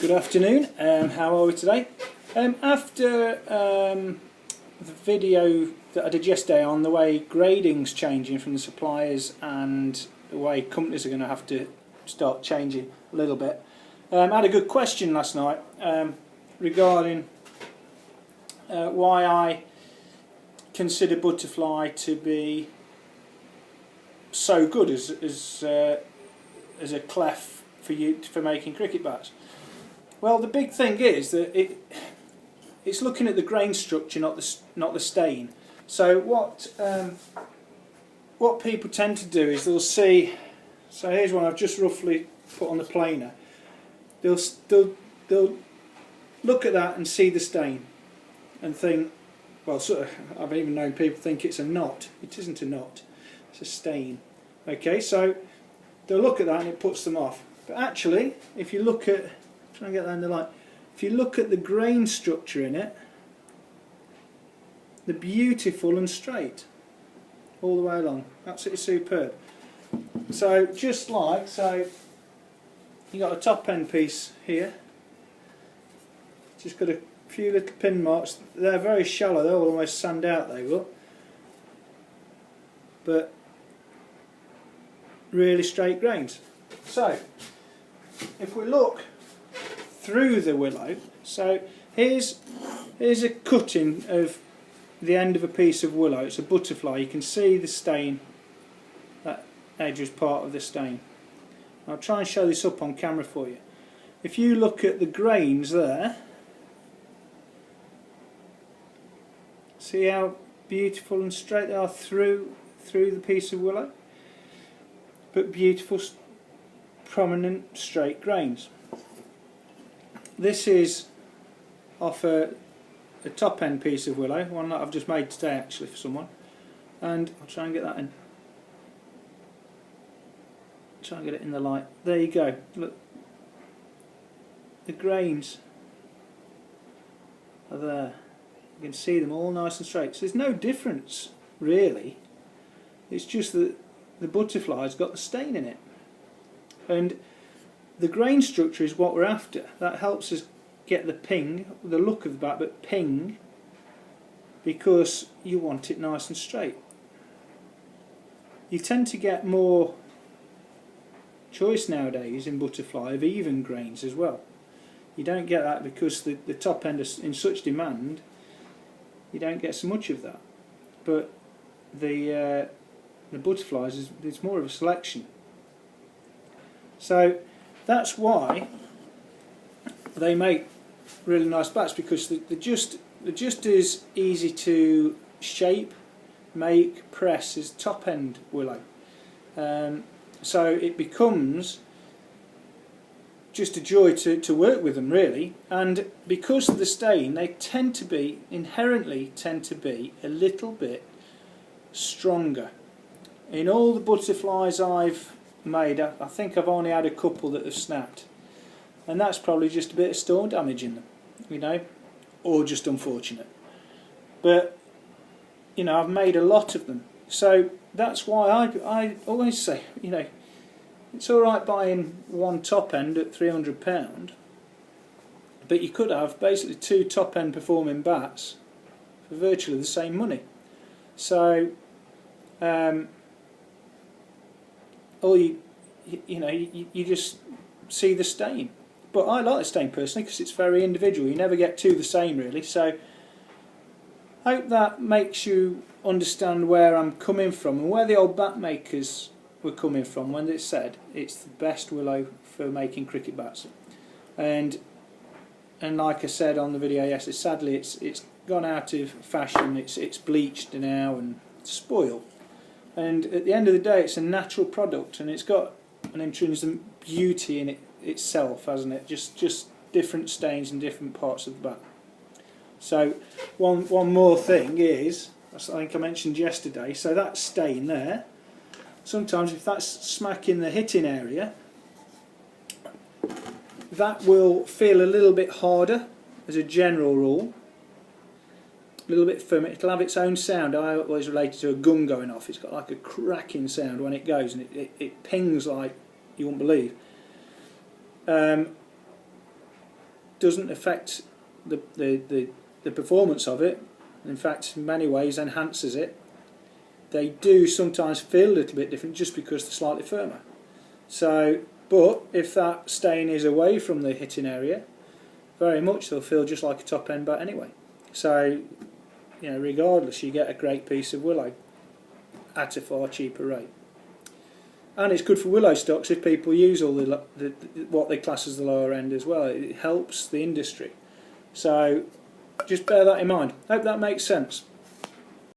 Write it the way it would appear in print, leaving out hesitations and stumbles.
Good afternoon. How are we today? After the video that I did yesterday on the way grading's changing from the suppliers and the way companies are going to have to start changing a little bit, I had a good question last night regarding why I consider Butterfly to be so good as a clef for making cricket bats. Well, the big thing is that it's looking at the grain structure, not the stain. So what people tend to do is they'll see. So here's one I've just roughly put on the planer. They'll look at that and see the stain and think, well, sort of. I've even known people think it's a knot. It isn't a knot. It's a stain. Okay, so they'll look at that and it puts them off. But actually, if you look at, try and get that in the light. If you look at the grain structure in it, they're beautiful and straight all the way along. Absolutely superb. So just like so, you got a top end piece here. Just got a few little pin marks. They're very shallow. They'll almost sand out. They will. But really straight grains. So if we look through the willow, so here's a cutting of the end of a piece of willow. It's a butterfly. You can see the stain. That edge is part of the stain. I'll try and show this up on camera for you. If you look at the grains there, see how beautiful and straight they are through the piece of willow, but beautiful, prominent, straight grains. This is off a top end piece of willow, one that I've just made today actually for someone, and I'll try and get that in. Try and get it in the light. There you go. Look, the grains are there. You can see them all nice and straight. So there's no difference really. It's just that the butterfly's got the stain in it, and the grain structure is what we're after. That helps us get the ping, the look of the bat, but ping, because you want it nice and straight. You tend to get more choice nowadays in butterfly of even grains as well. You don't get that because the top end is in such demand. You don't get so much of that. But the butterflies, there's more of a selection. So that's why they make really nice bats, because they're just as easy to shape, make, press as top end willow. So it becomes just a joy to work with them really, and because of the stain they inherently tend to be a little bit stronger. In all the butterflies I've made, I think I've only had a couple that have snapped, and that's probably just a bit of storm damage in them, you know, or just unfortunate. But you know, I've made a lot of them, so that's why I always say, you know, it's alright buying one top end at £300, but you could have basically two top end performing bats for virtually the same money. So all you just see the stain. But I like the stain personally because it's very individual. You never get two the same really. So I hope that makes you understand where I'm coming from and where the old bat makers were coming from when they said it's the best willow for making cricket bats. And like I said on the video yesterday, sadly it's gone out of fashion. It's bleached now and spoiled. And at the end of the day, it's a natural product, and it's got an intrinsic beauty in it itself, hasn't it? Just different stains in different parts of the bat. So one more thing is, I think I mentioned yesterday, so that stain there, sometimes if that's smack in the hitting area, that will feel a little bit harder as a general rule. A little bit firmer. It'll have its own sound. I always relate it to a gun going off. It's got like a cracking sound when it goes, and it pings like you wouldn't believe. doesn't affect the performance of it. In fact, in many ways enhances it. They do sometimes feel a little bit different just because they're slightly firmer. So, but if that stain is away from the hitting area, very much they'll feel just like a top end bat anyway. So, you know, regardless, you get a great piece of willow at a far cheaper rate. And it's good for willow stocks if people use all the what they class as the lower end as well. It helps the industry. So just bear that in mind. Hope that makes sense.